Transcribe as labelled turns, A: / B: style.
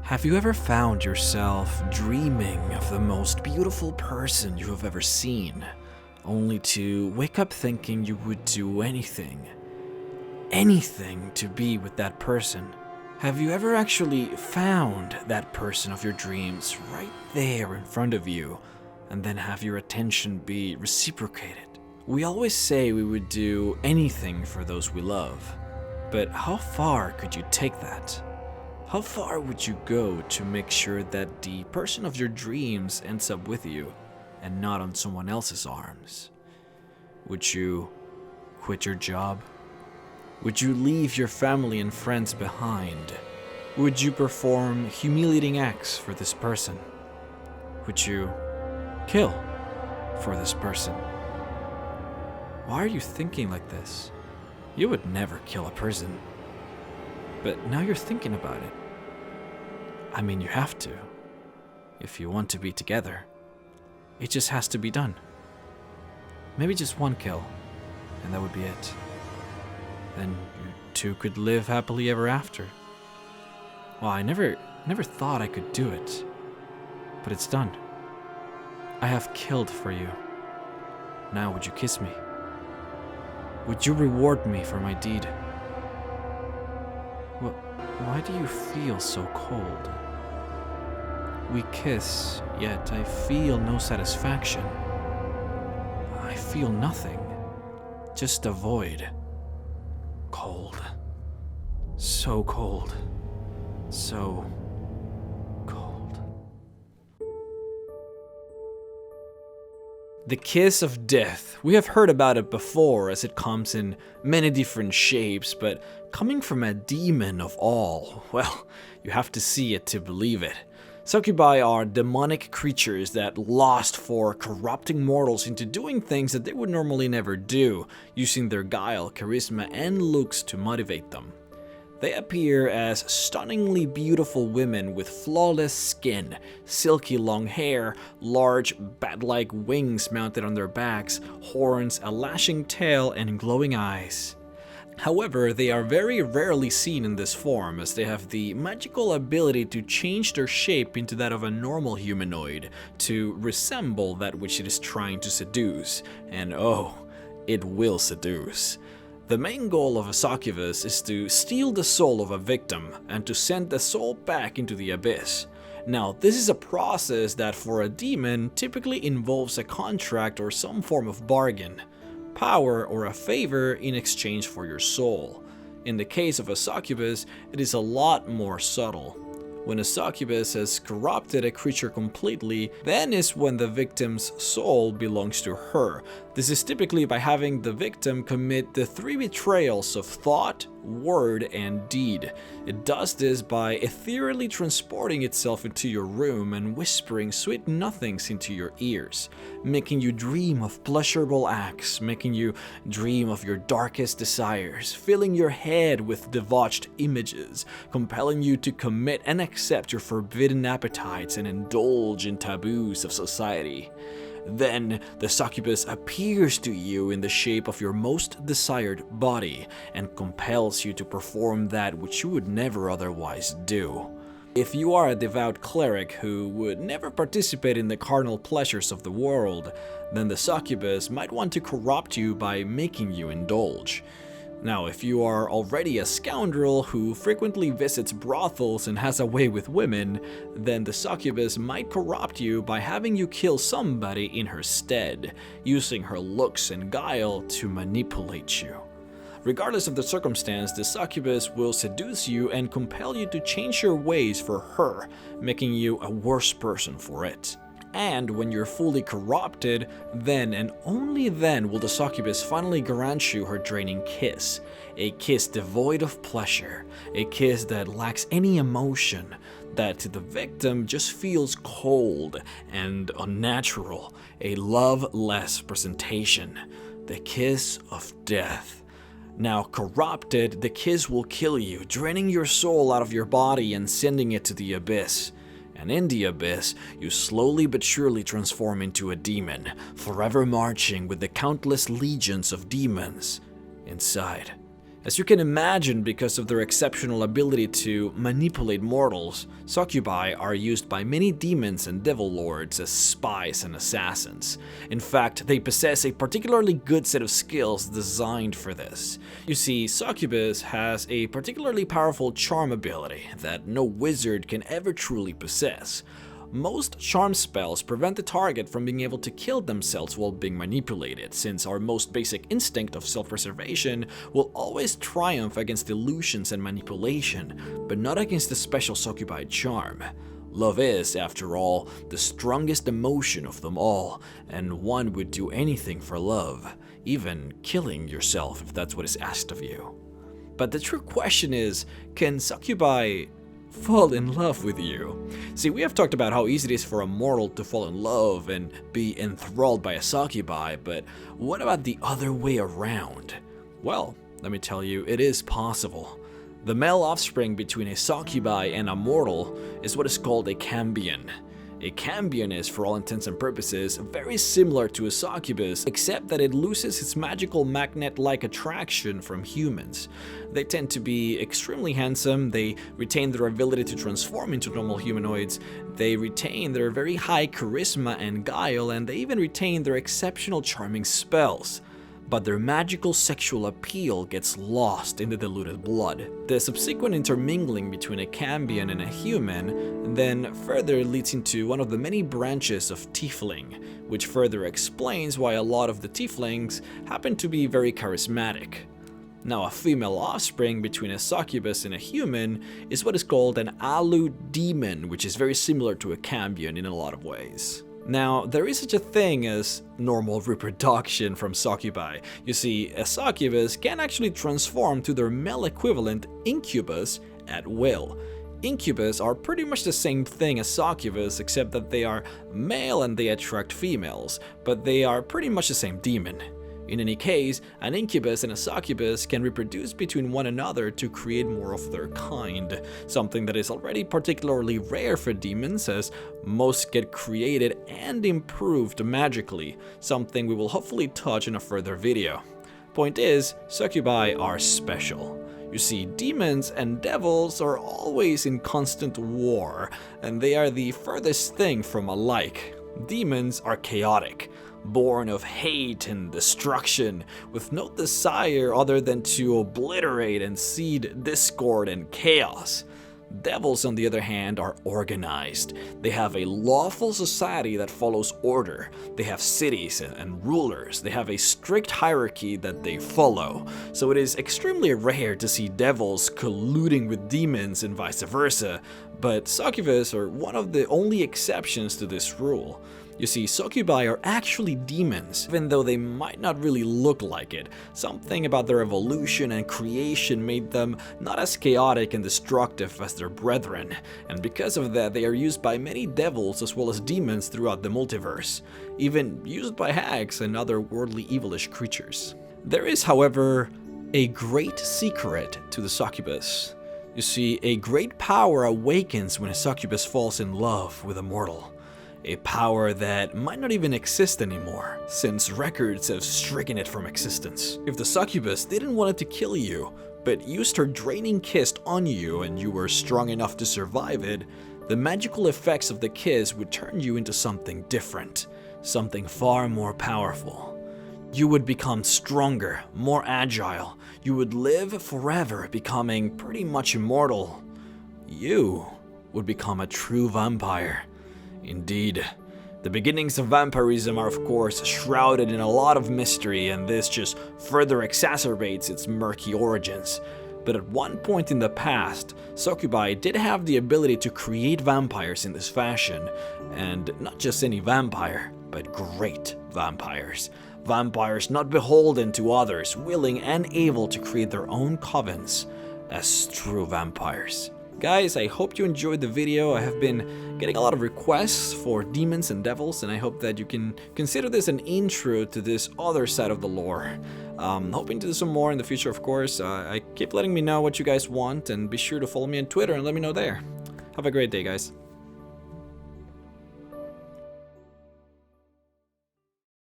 A: Have you ever found yourself dreaming of the most beautiful person you have ever seen, only to wake up thinking you would do anything to be with that person? Have you ever actually found that person of your dreams right there in front of you, and then have your attention be reciprocated? We always say we would do anything for those we love, but how far could you take that? How far would you go to make sure that the person of your dreams ends up with you and not on someone else's arms? Would you quit your job? Would you leave your family and friends behind? Would you perform humiliating acts for this person? Would you kill for this person? Why are you thinking like this? You would never kill a person. But now you're thinking about it. I mean, you have to. If you want to be together. It just has to be done. Maybe just one kill, and that would be it. Then you two could live happily ever after. Well, I never thought I could do it. But it's done. I have killed for you. Now would you kiss me? Would you reward me for my deed? Why do you feel so cold? We kiss, yet I feel no satisfaction. I feel nothing, just a void. Cold. So cold. So cold. The kiss of death. We have heard about it before, as it comes in many different shapes, but coming from a demon of all, well, you have to see it to believe it. Succubi are demonic creatures that lust for corrupting mortals into doing things that they would normally never do, using their guile, charisma, and looks to motivate them. They appear as stunningly beautiful women with flawless skin, silky long hair, large bat-like wings mounted on their backs, horns, a lashing tail, and glowing eyes. However, they are very rarely seen in this form, as they have the magical ability to change their shape into that of a normal humanoid, to resemble that which it is trying to seduce, and oh, it will seduce. The main goal of a succubus is to steal the soul of a victim and to send the soul back into the abyss. Now, this is a process that for a demon typically involves a contract or some form of bargain, power or a favor in exchange for your soul. In the case of a succubus, it is a lot more subtle. When a succubus has corrupted a creature completely, then is when the victim's soul belongs to her. This is typically by having the victim commit the 3 betrayals of thought, word, and deed. It does this by ethereally transporting itself into your room and whispering sweet nothings into your ears, making you dream of pleasurable acts, making you dream of your darkest desires, filling your head with debauched images, compelling you to commit and accept your forbidden appetites and indulge in taboos of society. Then the succubus appears to you in the shape of your most desired body and compels you to perform that which you would never otherwise do. If you are a devout cleric who would never participate in the carnal pleasures of the world, then the succubus might want to corrupt you by making you indulge. Now, if you are already a scoundrel who frequently visits brothels and has a way with women, then the succubus might corrupt you by having you kill somebody in her stead, using her looks and guile to manipulate you. Regardless of the circumstance, the succubus will seduce you and compel you to change your ways for her, making you a worse person for it. And when you're fully corrupted, then and only then will the succubus finally grant you her draining kiss. A kiss devoid of pleasure, a kiss that lacks any emotion, that to the victim just feels cold and unnatural, a loveless presentation, the kiss of death. Now corrupted, the kiss will kill you, draining your soul out of your body and sending it to the abyss. And in the abyss, you slowly but surely transform into a demon, forever marching with the countless legions of demons inside. As you can imagine, because of their exceptional ability to manipulate mortals, succubi are used by many demons and devil lords as spies and assassins. In fact, they possess a particularly good set of skills designed for this. You see, Succubus has a particularly powerful charm ability that no wizard can ever truly possess. Most charm spells prevent the target from being able to kill themselves while being manipulated, since our most basic instinct of self-preservation will always triumph against illusions and manipulation, but not against the special succubi charm. Love is, after all, the strongest emotion of them all, and one would do anything for love, even killing yourself if that's what is asked of you. But the true question is, can succubi fall in love with you? See, we have talked about how easy it is for a mortal to fall in love and be enthralled by a succubi, but what about the other way around? Well, let me tell you, it is possible. The male offspring between a succubi and a mortal is what is called a Cambian. A Cambian is, for all intents and purposes, very similar to a succubus, except that it loses its magical magnet-like attraction from humans. They tend to be extremely handsome, they retain their ability to transform into normal humanoids, they retain their very high charisma and guile, and they even retain their exceptional charming spells. But their magical sexual appeal gets lost in the diluted blood. The subsequent intermingling between a Cambian and a human then further leads into one of the many branches of tiefling, which further explains why a lot of the tieflings happen to be very charismatic. Now, a female offspring between a succubus and a human is what is called an alu demon, which is very similar to a Cambian in a lot of ways. Now, there is such a thing as normal reproduction from succubi. You see, a succubus can actually transform to their male equivalent incubus at will. Incubus are pretty much the same thing as succubus, except that they are male and they attract females, but they are pretty much the same demon. In any case, an incubus and a succubus can reproduce between one another to create more of their kind, something that is already particularly rare for demons, as most get created and improved magically, something we will hopefully touch in a further video. Point is, succubi are special. You see, demons and devils are always in constant war, and they are the furthest thing from alike. Demons are chaotic, born of hate and destruction, with no desire other than to obliterate and seed discord and chaos. Devils, on the other hand, are organized. They have a lawful society that follows order. They have cities and rulers. They have a strict hierarchy that they follow. So it is extremely rare to see devils colluding with demons and vice versa, but succubus are one of the only exceptions to this rule. You see, succubi are actually demons, even though they might not really look like it. Something about their evolution and creation made them not as chaotic and destructive as their brethren, and because of that they are used by many devils as well as demons throughout the multiverse, even used by hags and other worldly evilish creatures. There is, however, a great secret to the succubus. You see, a great power awakens when a succubus falls in love with a mortal. A power that might not even exist anymore, since records have stricken it from existence. If the succubus didn't want it to kill you, but used her draining kiss on you and you were strong enough to survive it, the magical effects of the kiss would turn you into something different, something far more powerful. You would become stronger, more agile. You would live forever, becoming pretty much immortal. You would become a true vampire. Indeed. The beginnings of vampirism are of course shrouded in a lot of mystery, and this just further exacerbates its murky origins. But at one point in the past, succubi did have the ability to create vampires in this fashion, and not just any vampire, but great vampires. Vampires not beholden to others, willing and able to create their own covens as true vampires. Guys, I hope you enjoyed the video. I have been getting a lot of requests for demons and devils, and I hope that you can consider this an intro to this other side of the lore. Hoping to do some more in the future, of course. I keep letting me know what you guys want, and be sure to follow me on Twitter and let me know there. Have a great day, guys.